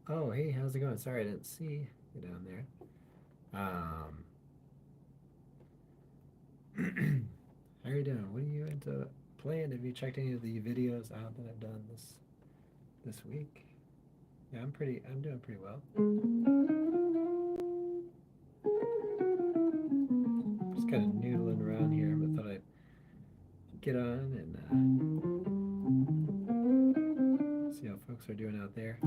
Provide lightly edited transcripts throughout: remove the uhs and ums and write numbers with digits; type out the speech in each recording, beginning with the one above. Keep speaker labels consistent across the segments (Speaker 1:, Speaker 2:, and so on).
Speaker 1: Oh, hey, how's it going? Sorry, I didn't see you down there. How are you doing? What are you into playing? Have you checked any of the videos out that I've done this week? Yeah, I'm doing pretty well. Just kind of noodling around here, but thought I'd get on and see how folks are doing out there.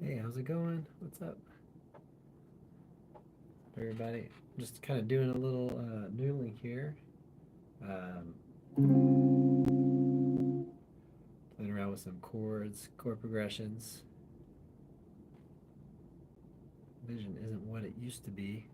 Speaker 1: Hey, how's it going? What's up, everybody? Just kind of doing a little noodling here. Um, Playing around with some chords, chord progressions. Vision isn't what it used to be.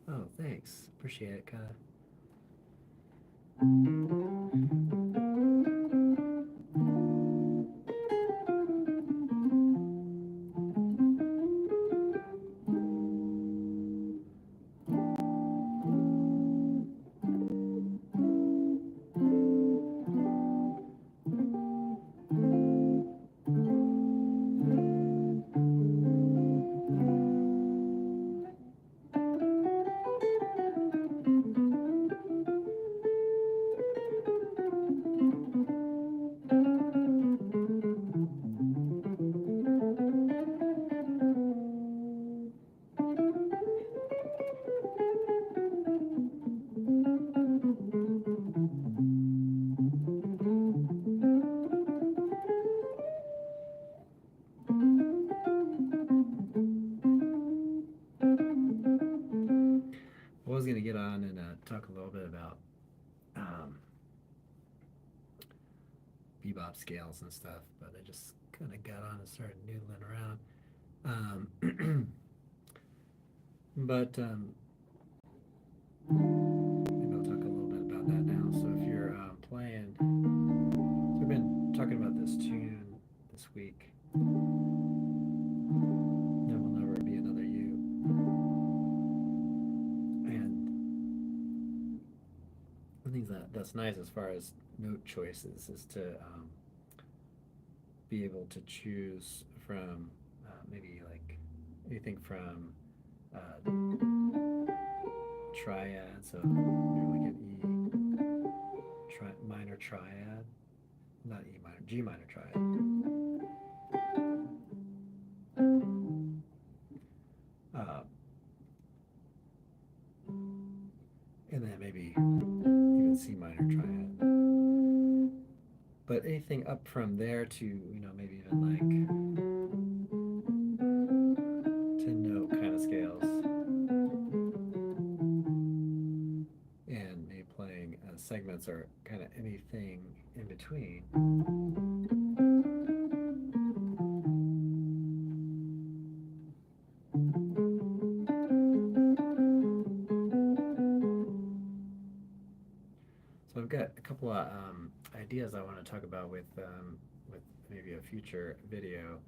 Speaker 1: Oh, thanks. Appreciate it, kind of. talk a little bit about bebop scales and stuff, but I just kind of got on and started noodling around. But maybe I'll talk a little bit about that now. So if you're playing, so we've been talking about this tune this week. There will never be another you. And I think that's nice as far as note choices is to be able to choose from maybe like anything from triad, so you're like an minor triad, not E minor, G minor triad. And then maybe even C minor triad. But anything up from there to, maybe even like 10-note kind of scales. And maybe playing segments or kind of anything in between. So I've got a couple of ideas I want to talk about with maybe a future video,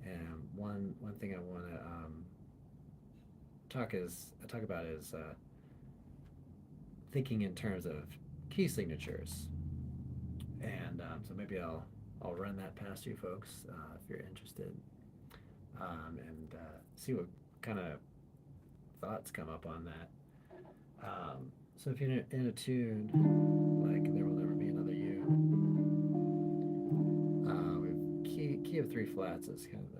Speaker 1: and one thing I want to talk about is thinking in terms of key signatures, and so maybe I'll run that past you folks if you're interested, and see what kind of thoughts come up on that. So if you're in a tune like There Will Never Be Another You, we've key of 3 flats is kind of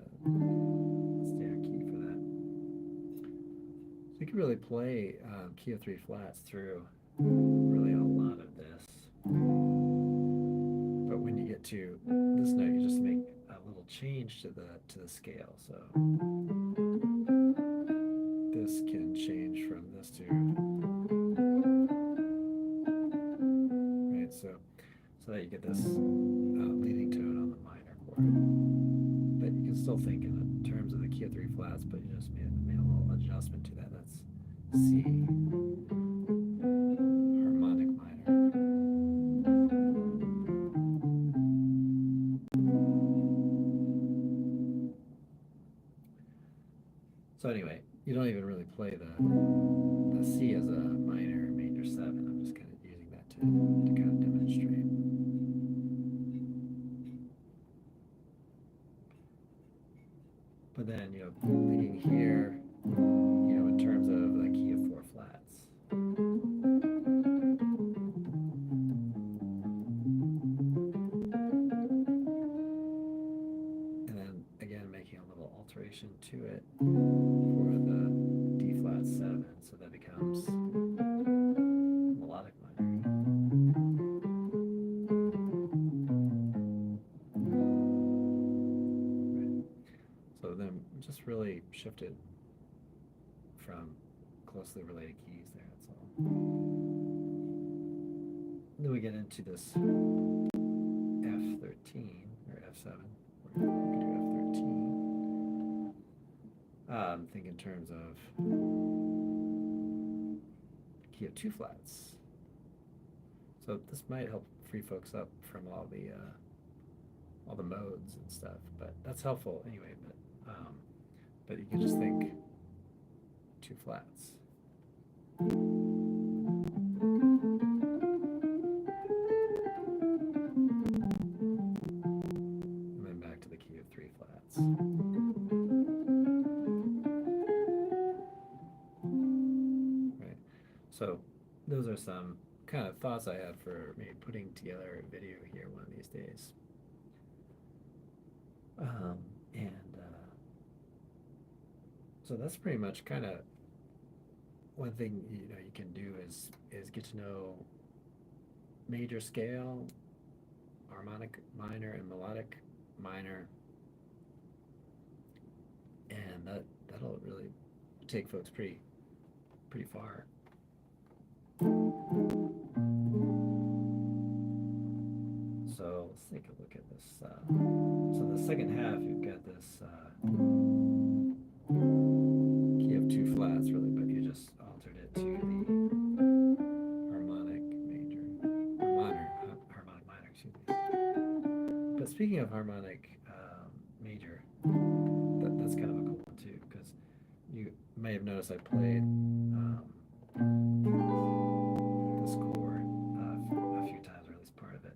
Speaker 1: the standard key for that. So you can really play key of 3 flats through really a lot of this. But when you get to this note, you just make a little change to the scale. So this can change from this to so that you get this leading tone on the minor chord. But you can still think in terms of the key of 3 flats, but you just made a little adjustment to that. That's C harmonic minor. So anyway, you don't even really play the C as a minor major 7. I'm just kind of using that to kind of demonstrate. But then, thinking here, in terms of the key of 4 flats. And then, again, making a little alteration to it for the D flat 7, so that becomes melodic minor. So then just really shifted from closely related keys there, that's all. Then we get into this F13 or F7. We can do F13. Think in terms of key of 2 flats. So this might help free folks up from all the modes and stuff, but that's helpful anyway. But you can just think 2 flats. And then back to the key of 3 flats. Right. So those are some kind of thoughts I had for maybe putting together a video here one of these days. So that's pretty much kind of one thing you can do is get to know major scale, harmonic minor, and melodic minor, and that'll really take folks pretty far. let's take a look at this. So the second half, you've got this key of two flats, really, but you just altered it to the harmonic major, or minor, harmonic minor, excuse me. But speaking of harmonic major, that's kind of a cool one too, because you may have noticed I played this chord a few times, or at least part of it,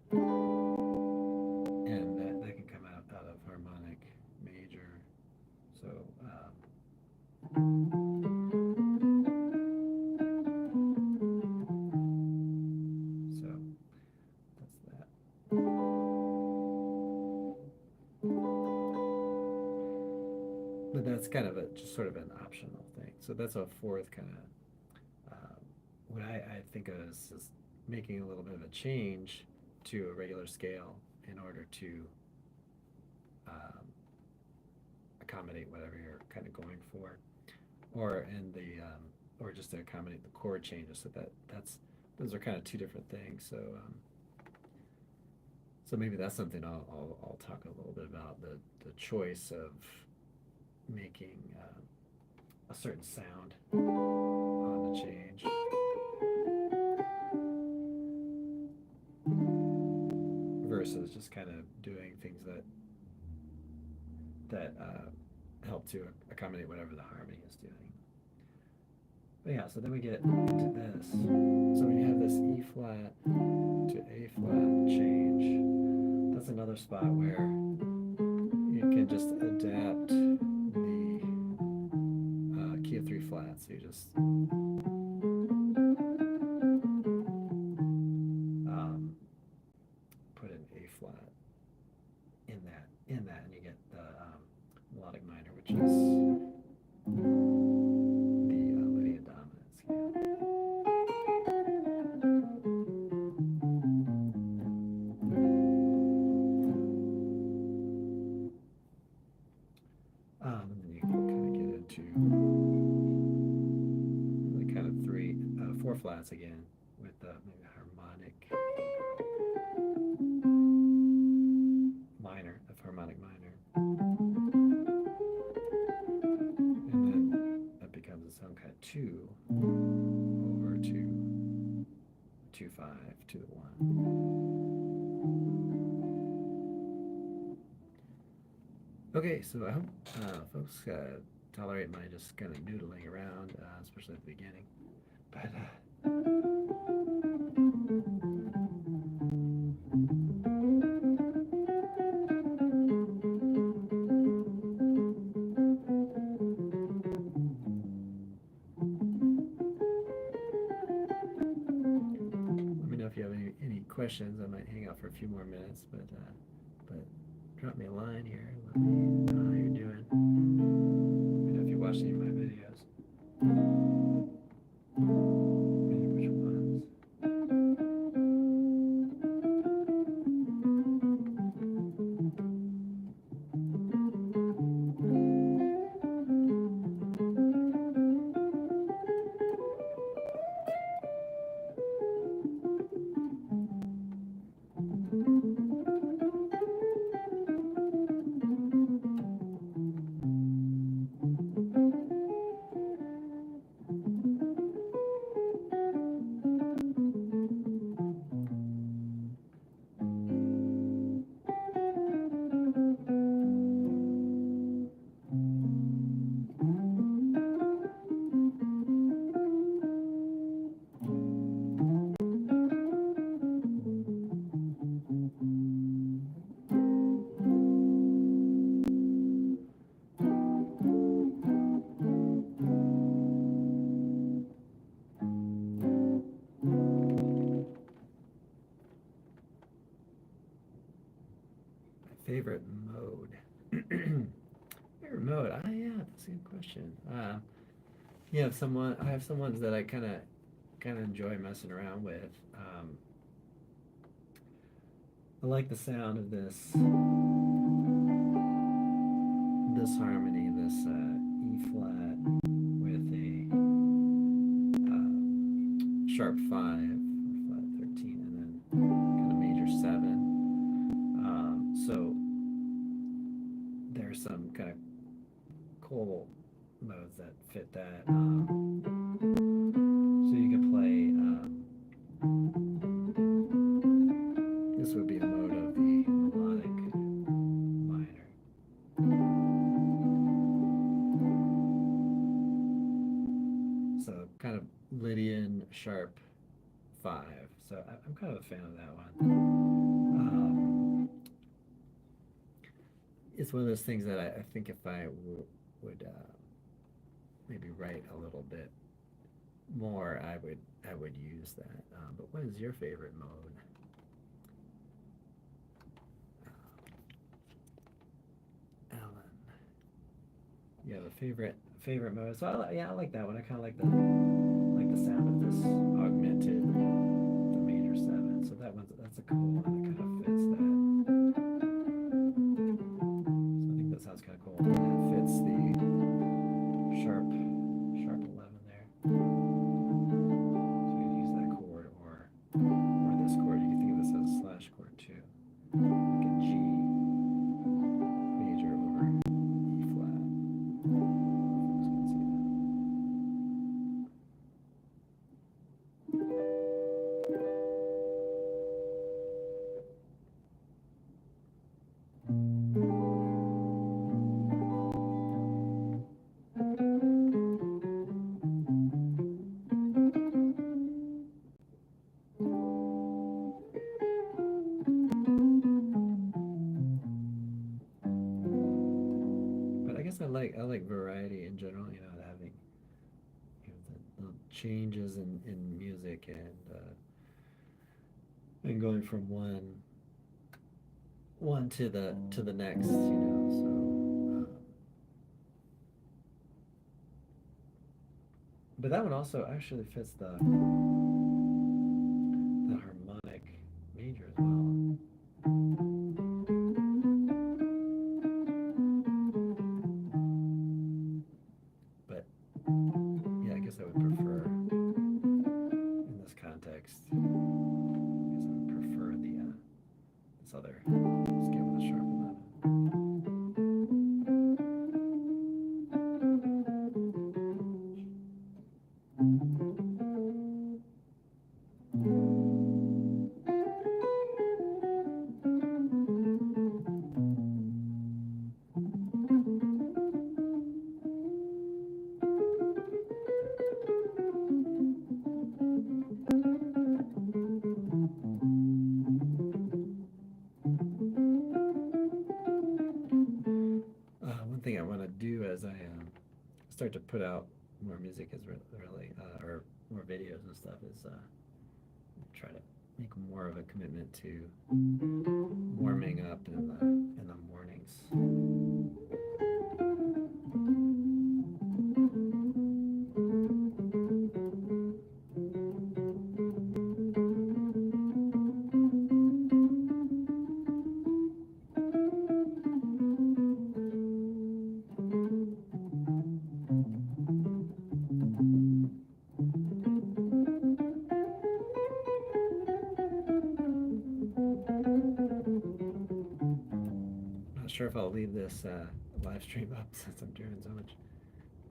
Speaker 1: and that can come out of harmonic major. So so that's that. But that's kind of just sort of an optional thing. So that's a fourth kind of what I think of as making a little bit of a change to a regular scale in order to accommodate whatever you're kind of going for, or in the or just to accommodate the chord changes. So those are kind of two different things. So so maybe that's something I'll talk a little bit about, the choice of making a certain sound on the change versus just kind of doing things that help to accommodate whatever the harmony is doing. But yeah, so then we get into this. So when you have this E flat to A flat change, that's another spot where you can just adapt the key of three flats. So you just put an A flat in that, and you get the melodic minor, which is the Lydian dominant scale. And then you can kind of get into the kind of four flats again with maybe a harmonic minor, of harmonic minor. And then that becomes its own kind of 2 over to 2, 5 to the 1. Okay, so I hope folks tolerate my just kind of noodling around, especially at the beginning. But let me know if you have any questions. I might hang out for a few more minutes, but drop me a line here. Let me know how you're doing. Let me know if you watched any of my videos. Which ones? Favorite mode. Favorite mode. Yeah, that's a good question. I have some ones that I kind of enjoy messing around with. I like the sound of this harmony, this E flat with a sharp 5, or flat 13, and then kind of major 7. there are some kind of cool modes that fit that. So you could play. This would be a mode of the melodic minor. So kind of Lydian sharp 5. So I'm kind of a fan of that one. It's one of those things that I think if I would maybe write a little bit more, I would use that. But what is your favorite mode? Alan, you have a favorite mode? So I like that one. I kind of like the sound of this augmented the major 7. So that's a cool one that kind of fits that. So I think that sounds kind of cool. And it fits the sharp 11 there. So you can use that chord or this chord. You can think of this as a slash chord too, like a G major over E flat. Folks can see that. But I guess I like variety in general. You know, having the changes in music and going from one to the next. You know, so. But that one also actually fits the harmonic major as well. But yeah, I guess I would prefer in this context. I guess I would prefer this other scale with a sharp 11. One thing I want to do as I start to put out more music is really or more videos and stuff is try to make more of a commitment to warming up in the mornings. Not sure if I'll leave this live stream up since I'm doing so much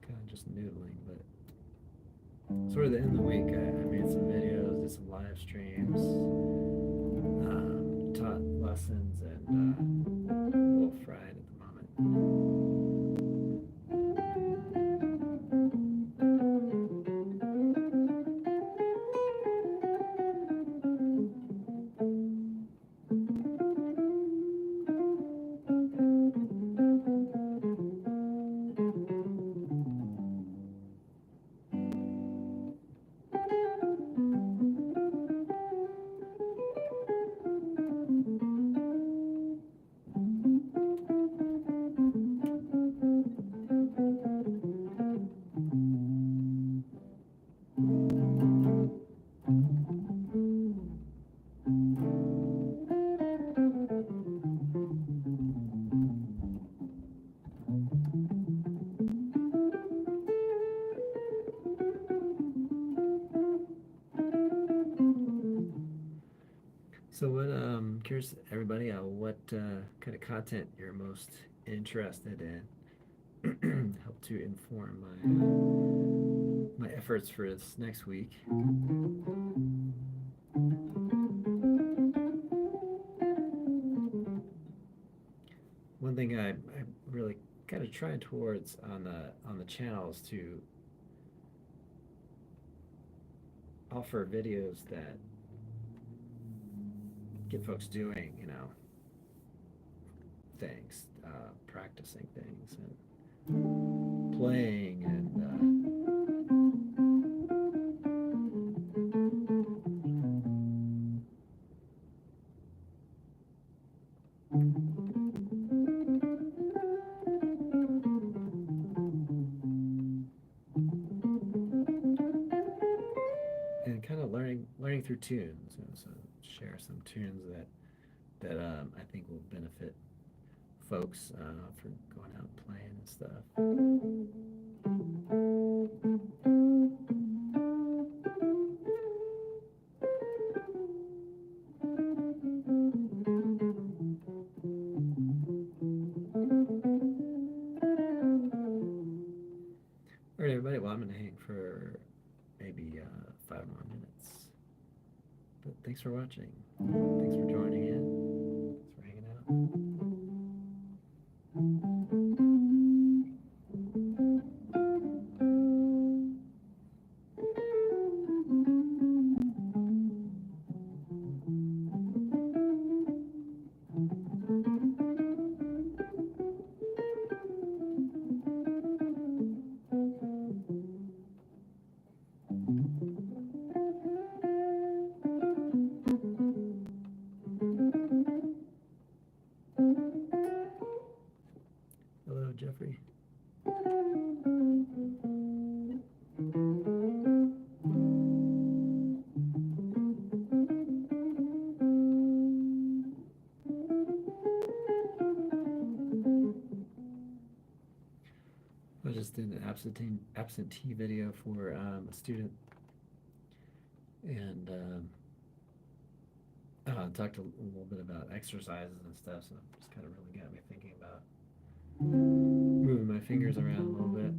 Speaker 1: kind of just noodling, but sort of the end of the week I made some videos, did some live streams, taught lessons, and a little fried at the moment. curious, everybody, what kind of content you're most interested in. Help to inform my efforts for this next week. One thing I'm really kind of trying towards on the channel is to offer videos that get folks doing, things, practicing things, and playing, and kind of learning through tunes. So share some tunes that I think will benefit folks for going out and playing and stuff. All right, everybody. Well, I'm going to hang for maybe 5 more minutes. But thanks for watching. Thanks for joining in. Thanks for hanging out. Hello, Jeffrey. I just did an absentee video for a student, and talked a little bit about exercises and stuff, so it just kind of really got me thinking about moving my fingers around a little bit.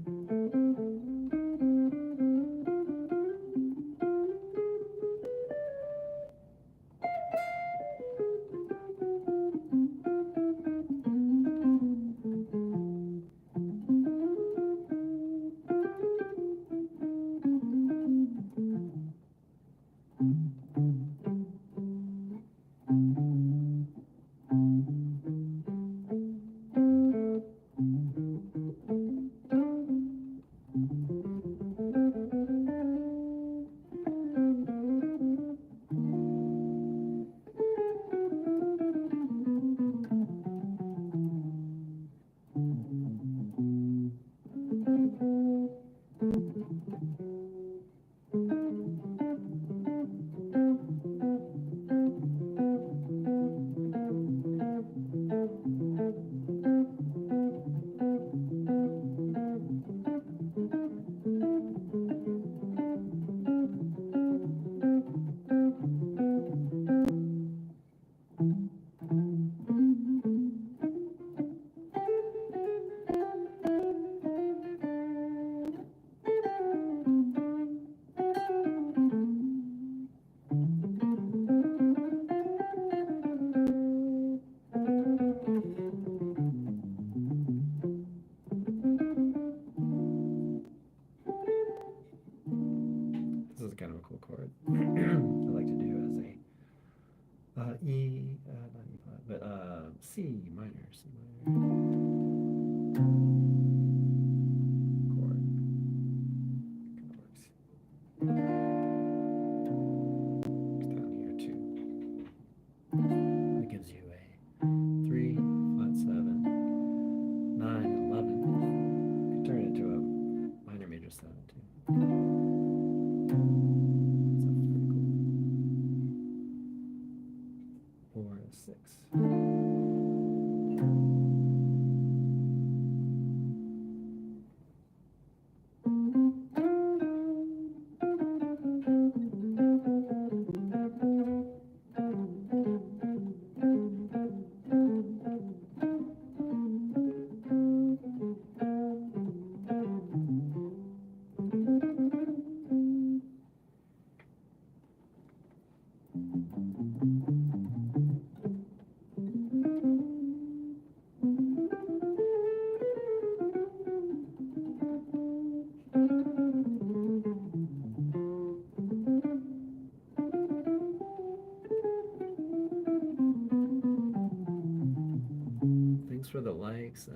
Speaker 1: likes.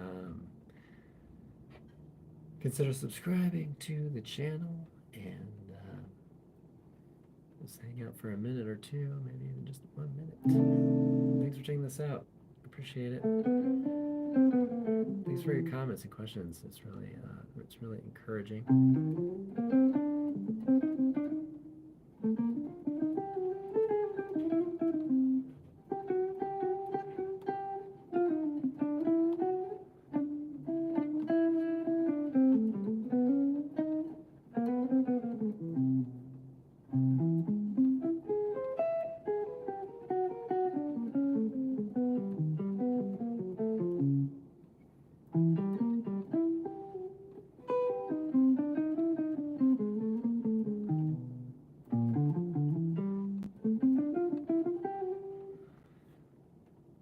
Speaker 1: Consider subscribing to the channel, and just hang out for a minute or two, maybe even just 1 minute. Thanks for checking this out. Appreciate it. Thanks for your comments and questions. It's really encouraging.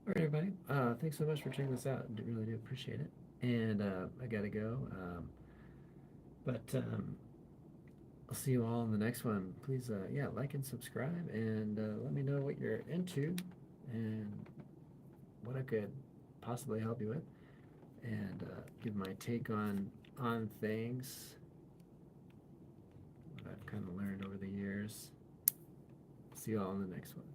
Speaker 1: All right, everybody. Thanks so much for checking this out. I really do appreciate it. And I gotta go. But I'll see you all in the next one. Please, yeah, like and subscribe, and let me know what you're into and what I could possibly help you with, and give my take on things, what I've kind of learned over the years. See you all in the next one.